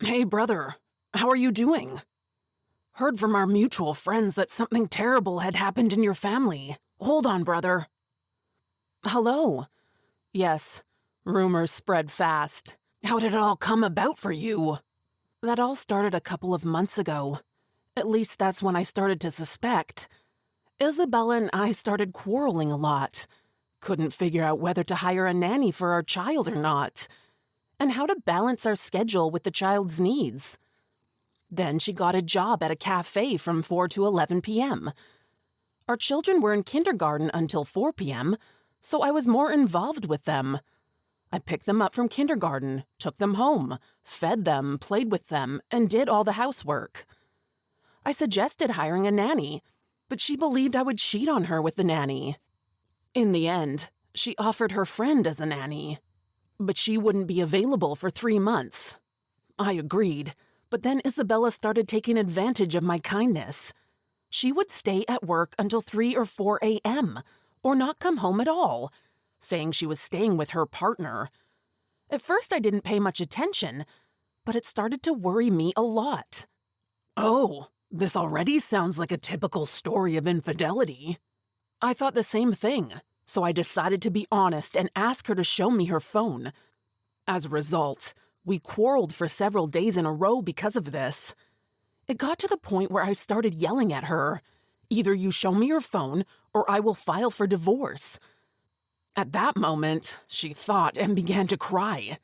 Hey, brother. How are you doing? Heard from our mutual friends that something terrible had happened in your family. Hold on, brother. Hello. Yes. Rumors spread fast. How did it all come about for you? That all started a couple of months ago. At least that's when I started to suspect. Isabella and I started quarreling a lot. Couldn't figure out whether to hire a nanny for our child or not, and how to balance our schedule with the child's needs. Then she got a job at a cafe from 4 to 11 p.m. Our children were in kindergarten until 4 p.m., so I was more involved with them. I picked them up from kindergarten, took them home, fed them, played with them, and did all the housework. I suggested hiring a nanny, but she believed I would cheat on her with the nanny. In the end, she offered her friend as a nanny, but she wouldn't be available for 3 months. I agreed, but then Isabella started taking advantage of my kindness. She would stay at work until 3 or 4 a.m., or not come home at all, saying she was staying with her partner. At first I didn't pay much attention, but it started to worry me a lot. Oh, this already sounds like a typical story of infidelity. I thought the same thing, so I decided to be honest and ask her to show me her phone. As a result, we quarreled for several days in a row because of this. It got to the point where I started yelling at her, "Either you show me your phone, or I will file for divorce." At that moment, she thought and began to cry.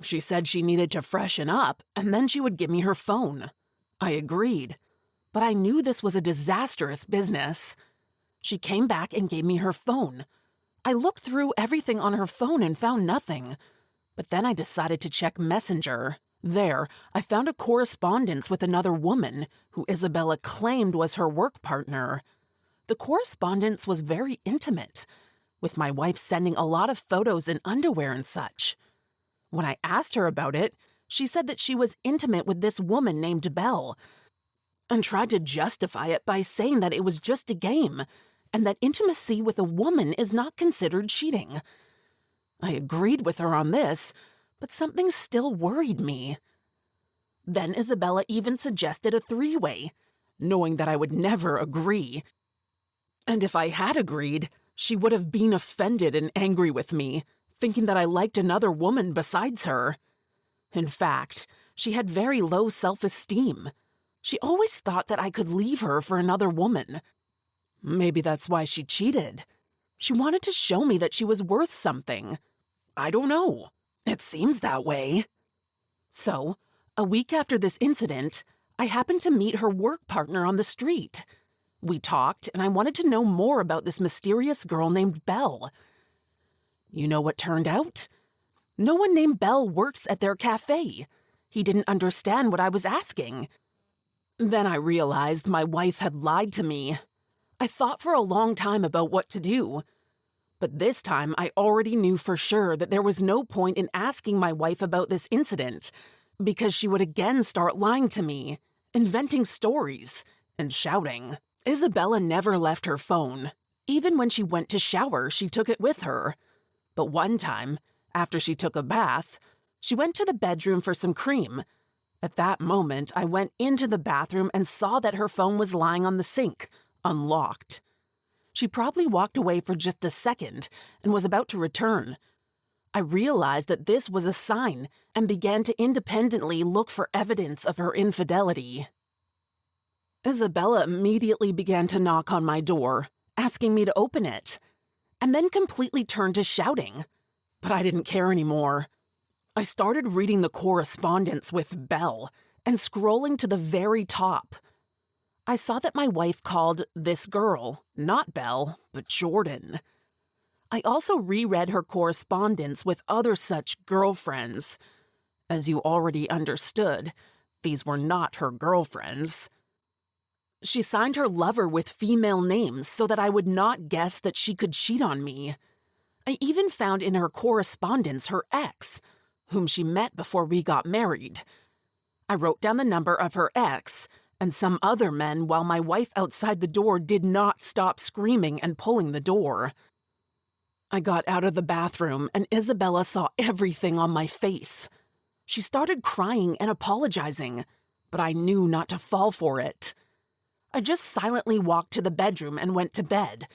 She said she needed to freshen up, and then she would give me her phone. I agreed, but I knew this was a disastrous business. She came back and gave me her phone. I looked through everything on her phone and found nothing. But then I decided to check Messenger. There, I found a correspondence with another woman who Isabella claimed was her work partner. The correspondence was very intimate, with my wife sending a lot of photos in underwear and such. When I asked her about it, she said that she was intimate with this woman named Belle, and tried to justify it by saying that it was just a game, and that intimacy with a woman is not considered cheating. I agreed with her on this, but something still worried me. Then Isabella even suggested a three-way, knowing that I would never agree. And if I had agreed, she would have been offended and angry with me, thinking that I liked another woman besides her. In fact, she had very low self-esteem. She always thought that I could leave her for another woman. Maybe that's why she cheated. She wanted to show me that she was worth something. I don't know. It seems that way. So, a week after this incident, I happened to meet her work partner on the street. We talked, and I wanted to know more about this mysterious girl named Belle. You know what turned out? No one named Belle works at their cafe. He didn't understand what I was asking. Then I realized my wife had lied to me. I thought for a long time about what to do. But this time I already knew for sure that there was no point in asking my wife about this incident, because she would again start lying to me, inventing stories, and shouting. Isabella never left her phone. Even when she went to shower, she took it with her. But one time, after she took a bath, she went to the bedroom for some cream. At that moment, I went into the bathroom and saw that her phone was lying on the sink, unlocked. She probably walked away for just a second and was about to return. I realized that this was a sign and began to independently look for evidence of her infidelity. Isabella immediately began to knock on my door, asking me to open it, and then completely turned to shouting. But I didn't care anymore. I started reading the correspondence with Belle and scrolling to the very top. I saw that my wife called this girl, not Belle, but Jordan. I also reread her correspondence with other such girlfriends. As you already understood, these were not her girlfriends. She signed her lover with female names so that I would not guess that she could cheat on me. I even found in her correspondence her ex, whom she met before we got married. I wrote down the number of her ex and some other men while my wife outside the door did not stop screaming and pulling the door. I got out of the bathroom and Isabella saw everything on my face. She started crying and apologizing, but I knew not to fall for it. I just silently walked to the bedroom and went to bed,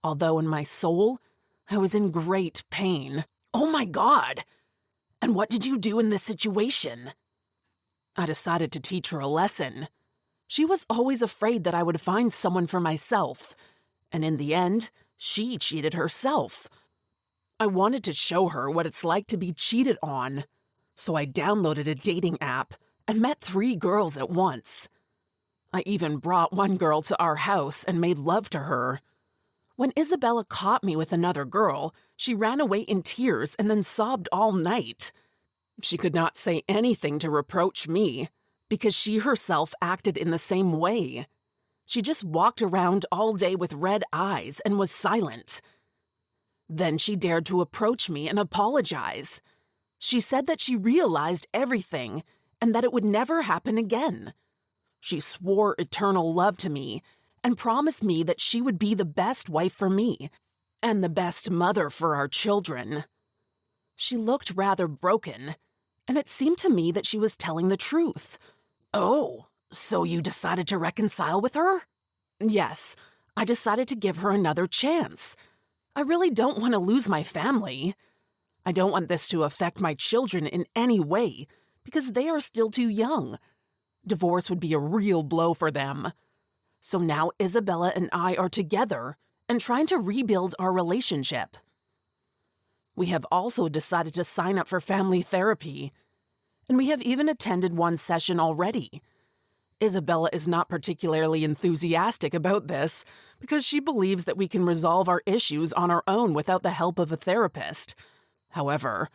although in my soul, I was in great pain. Oh my God! And what did you do in this situation? I decided to teach her a lesson. She was always afraid that I would find someone for myself, and in the end, she cheated herself. I wanted to show her what it's like to be cheated on, so I downloaded a dating app and met 3 girls at once. I even brought one girl to our house and made love to her. When Isabella caught me with another girl, she ran away in tears and then sobbed all night. She could not say anything to reproach me, because she herself acted in the same way. She just walked around all day with red eyes and was silent. Then she dared to approach me and apologize. She said that she realized everything and that it would never happen again. She swore eternal love to me and promised me that she would be the best wife for me and the best mother for our children. She looked rather broken, and it seemed to me that she was telling the truth. Oh, so you decided to reconcile with her? Yes, I decided to give her another chance. I really don't want to lose my family. I don't want this to affect my children in any way, because they are still too young. Divorce would be a real blow for them. So now Isabella and I are together and trying to rebuild our relationship. We have also decided to sign up for family therapy, and we have even attended one session already. Isabella is not particularly enthusiastic about this because she believes that we can resolve our issues on our own without the help of a therapist. However,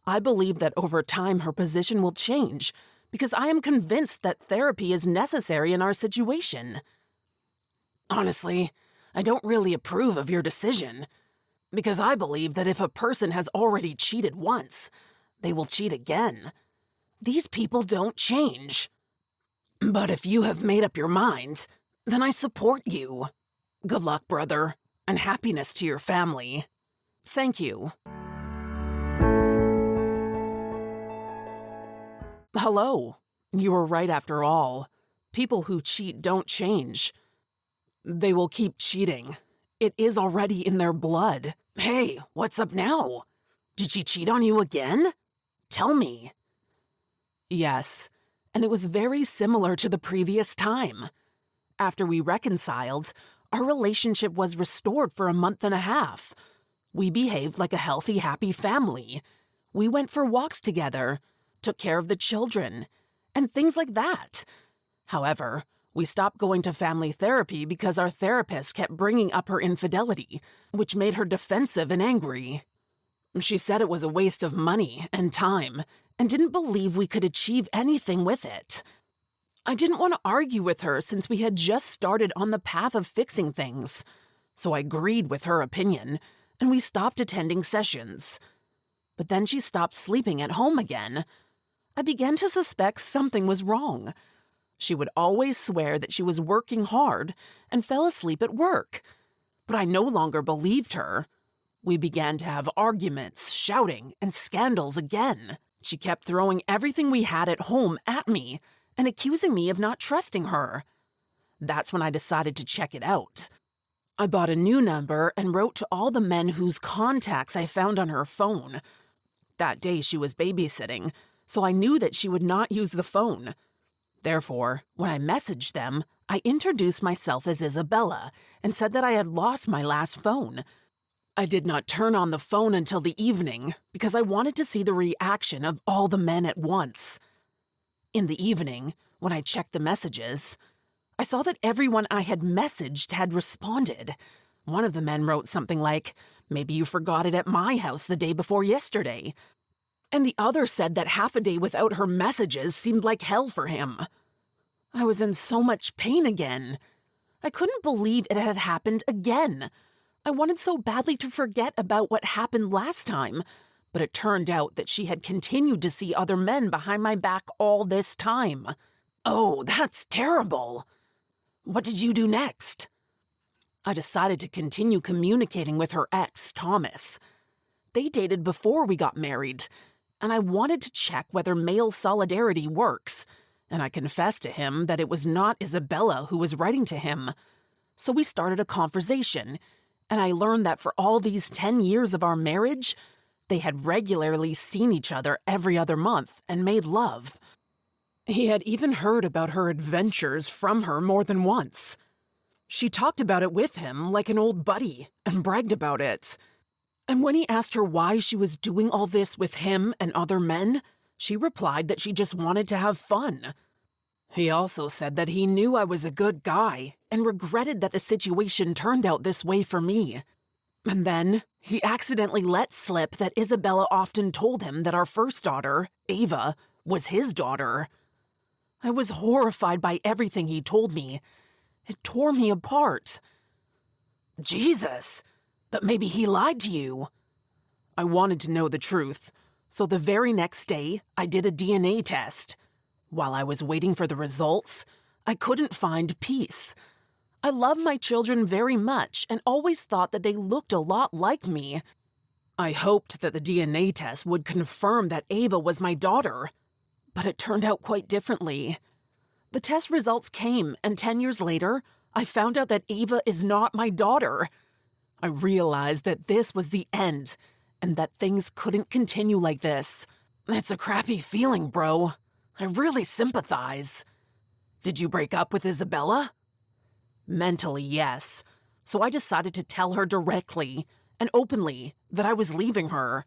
I believe that over time her position will change because I am convinced that therapy is necessary in our situation. Honestly, I don't really approve of your decision, because I believe that if a person has already cheated once, they will cheat again. These people don't change. But if you have made up your mind, then I support you. Good luck, brother, and happiness to your family. Thank you. Hello. You were right after all. People who cheat don't change. They will keep cheating. It is already in their blood. Hey, what's up now? Did she cheat on you again? Tell me. Yes, and it was very similar to the previous time. After we reconciled, our relationship was restored for a month and a half. We behaved like a healthy, happy family. We went for walks together, took care of the children, and things like that. However, we stopped going to family therapy because our therapist kept bringing up her infidelity, which made her defensive and angry. She said it was a waste of money and time, and didn't believe we could achieve anything with it. I didn't want to argue with her since we had just started on the path of fixing things, so I agreed with her opinion, and we stopped attending sessions. But then she stopped sleeping at home again. I began to suspect something was wrong. She would always swear that she was working hard and fell asleep at work, but I no longer believed her. We began to have arguments, shouting, and scandals again. She kept throwing everything we had at home at me and accusing me of not trusting her. That's when I decided to check it out. I bought a new number and wrote to all the men whose contacts I found on her phone. That day she was babysitting, so I knew that she would not use the phone. Therefore, when I messaged them, I introduced myself as Isabella and said that I had lost my last phone. I did not turn on the phone until the evening because I wanted to see the reaction of all the men at once. In the evening, when I checked the messages, I saw that everyone I had messaged had responded. One of the men wrote something like, "Maybe you forgot it at my house the day before yesterday." And the other said that half a day without her messages seemed like hell for him. I was in so much pain again. I couldn't believe it had happened again. I wanted so badly to forget about what happened last time, but it turned out that she had continued to see other men behind my back all this time. Oh, that's terrible. What did you do next? I decided to continue communicating with her ex, Thomas. They dated before we got married, and I wanted to check whether male solidarity works, and I confessed to him that it was not Isabella who was writing to him. So we started a conversation, and I learned that for all these 10 years of our marriage, they had regularly seen each other every other month and made love. He had even heard about her adventures from her more than once. She talked about it with him like an old buddy and bragged about it. And when he asked her why she was doing all this with him and other men, she replied that she just wanted to have fun. He also said that he knew I was a good guy and regretted that the situation turned out this way for me. And then he accidentally let slip that Isabella often told him that our first daughter, Ava, was his daughter. I was horrified by everything he told me. It tore me apart. Jesus, but maybe he lied to you. I wanted to know the truth, so the very next day I did a DNA test. While I was waiting for the results, I couldn't find peace. I love my children very much and always thought that they looked a lot like me. I hoped that the DNA test would confirm that Ava was my daughter, but it turned out quite differently. The test results came, and 10 years later, I found out that Ava is not my daughter. I realized that this was the end, and that things couldn't continue like this. It's a crappy feeling, bro. I really sympathize. Did you break up with Isabella? Mentally, yes. So I decided to tell her directly and openly that I was leaving her.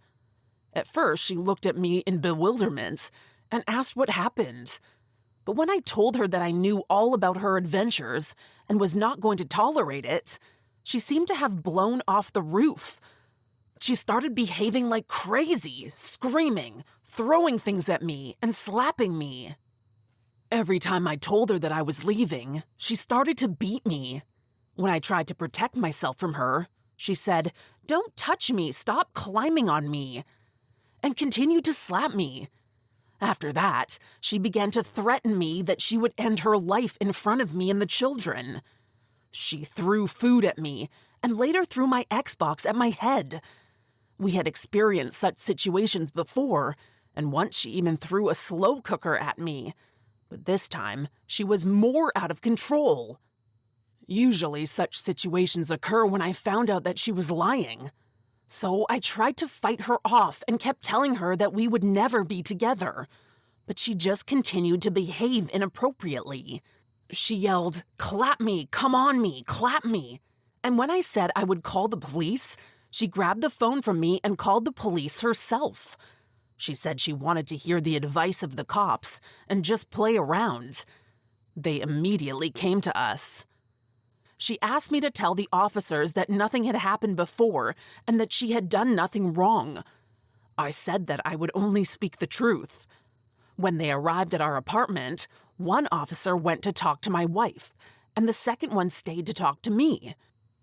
At first, she looked at me in bewilderment and asked what happened. But when I told her that I knew all about her adventures and was not going to tolerate it, she seemed to have blown off the roof. She started behaving like crazy, screaming, throwing things at me, and slapping me. Every time I told her that I was leaving, she started to beat me. When I tried to protect myself from her, she said, "Don't touch me, stop climbing on me," and continued to slap me. After that, she began to threaten me that she would end her life in front of me and the children. She threw food at me and later threw my Xbox at my head. We had experienced such situations before, and once she even threw a slow cooker at me. But this time, she was more out of control. Usually, such situations occur when I found out that she was lying. So I tried to fight her off and kept telling her that we would never be together. But she just continued to behave inappropriately. She yelled, "Clap me, come on me, clap me." And when I said I would call the police, she grabbed the phone from me and called the police herself. She said she wanted to hear the advice of the cops and just play around. They immediately came to us. She asked me to tell the officers that nothing had happened before and that she had done nothing wrong. I said that I would only speak the truth. When they arrived at our apartment, one officer went to talk to my wife, and the second one stayed to talk to me.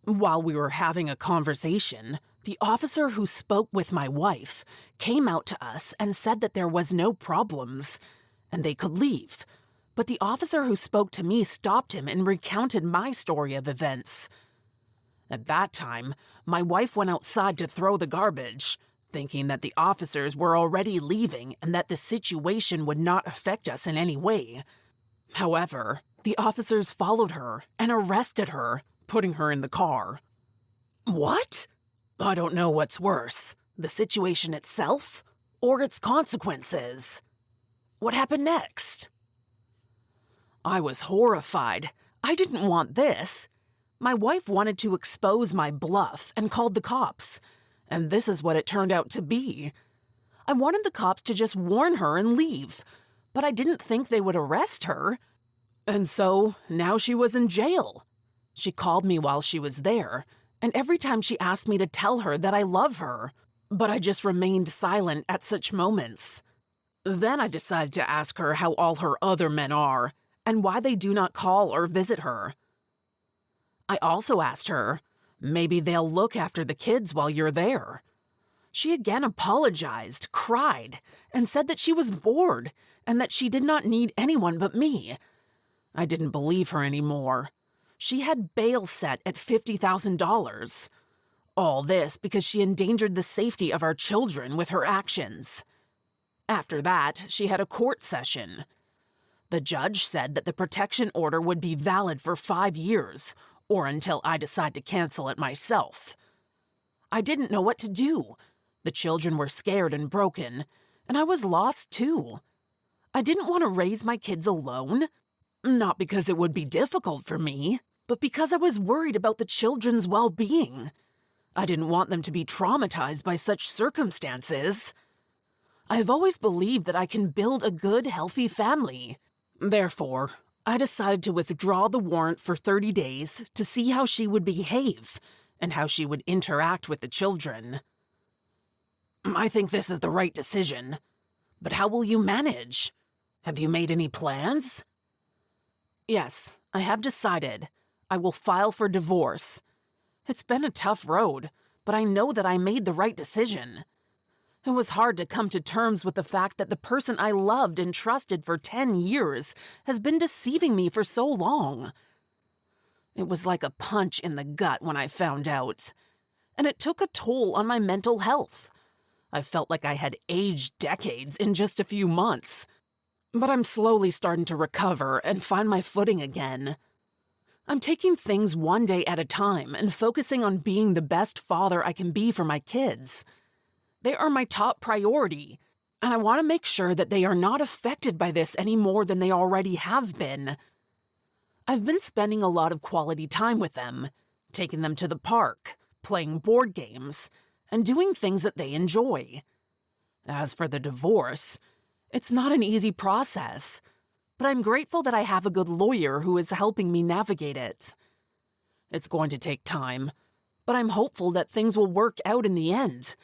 While we were having a conversation, the officer who spoke with my wife came out to us and said that there was no problems, and they could leave. But the officer who spoke to me stopped him and recounted my story of events. At that time, my wife went outside to throw the garbage, thinking that the officers were already leaving and that the situation would not affect us in any way. However, the officers followed her and arrested her, putting her in the car. What? I don't know what's worse, the situation itself or its consequences. What happened next? I was horrified. I didn't want this. My wife wanted to expose my bluff and called the cops, and this is what it turned out to be. I wanted the cops to just warn her and leave, but I didn't think they would arrest her. And so, now she was in jail. She called me while she was there, and every time she asked me to tell her that I love her, but I just remained silent at such moments. Then I decided to ask her how all her other men are, and why they do not call or visit her. I also asked her, maybe they'll look after the kids while you're there. She again apologized, cried, and said that she was bored and that she did not need anyone but me. I didn't believe her anymore. She had bail set at $50,000. All this because she endangered the safety of our children with her actions. After that, she had a court session. The judge said that the protection order would be valid for 5 years, or until I decide to cancel it myself. I didn't know what to do. The children were scared and broken, and I was lost too. I didn't want to raise my kids alone. Not because it would be difficult for me, but because I was worried about the children's well-being. I didn't want them to be traumatized by such circumstances. I have always believed that I can build a good, healthy family. Therefore, I decided to withdraw the warrant for 30 days to see how she would behave and how she would interact with the children. I think this is the right decision. But how will you manage? Have you made any plans? Yes, I have decided. I will file for divorce. It's been a tough road, but I know that I made the right decision. It was hard to come to terms with the fact that the person I loved and trusted for 10 years has been deceiving me for so long. It was like a punch in the gut when I found out, and it took a toll on my mental health. I felt like I had aged decades in just a few months. But I'm slowly starting to recover and find my footing again. I'm taking things one day at a time and focusing on being the best father I can be for my kids. They are my top priority, and I want to make sure that they are not affected by this any more than they already have been. I've been spending a lot of quality time with them, taking them to the park, playing board games, and doing things that they enjoy. As for the divorce, it's not an easy process, but I'm grateful that I have a good lawyer who is helping me navigate it. It's going to take time, but I'm hopeful that things will work out in the end.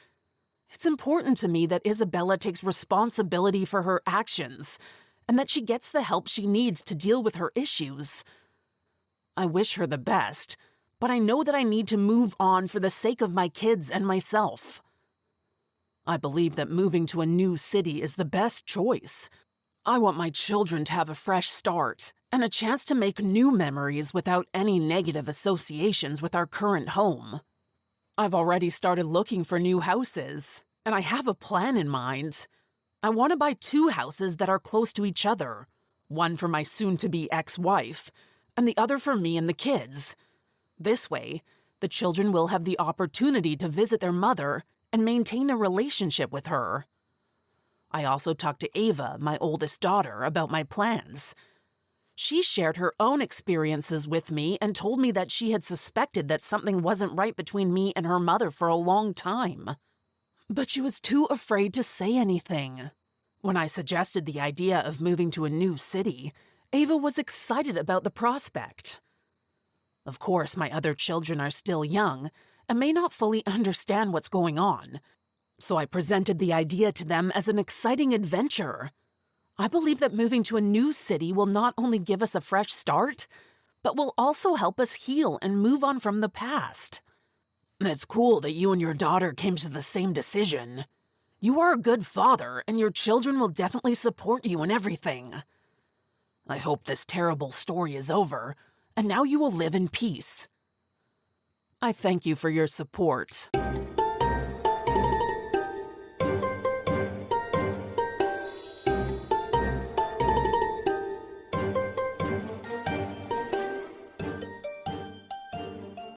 It's important to me that Isabella takes responsibility for her actions and that she gets the help she needs to deal with her issues. I wish her the best, but I know that I need to move on for the sake of my kids and myself. I believe that moving to a new city is the best choice. I want my children to have a fresh start and a chance to make new memories without any negative associations with our current home. I've already started looking for new houses, and I have a plan in mind. I want to buy 2 houses that are close to each other, one for my soon-to-be ex-wife, and the other for me and the kids. This way, the children will have the opportunity to visit their mother and maintain a relationship with her. I also talked to Ava, my oldest daughter, about my plans. She shared her own experiences with me and told me that she had suspected that something wasn't right between me and her mother for a long time. But she was too afraid to say anything. When I suggested the idea of moving to a new city, Ava was excited about the prospect. Of course, my other children are still young and may not fully understand what's going on, so I presented the idea to them as an exciting adventure. I believe that moving to a new city will not only give us a fresh start, but will also help us heal and move on from the past. It's cool that you and your daughter came to the same decision. You are a good father, and your children will definitely support you in everything. I hope this terrible story is over, and now you will live in peace. I thank you for your support.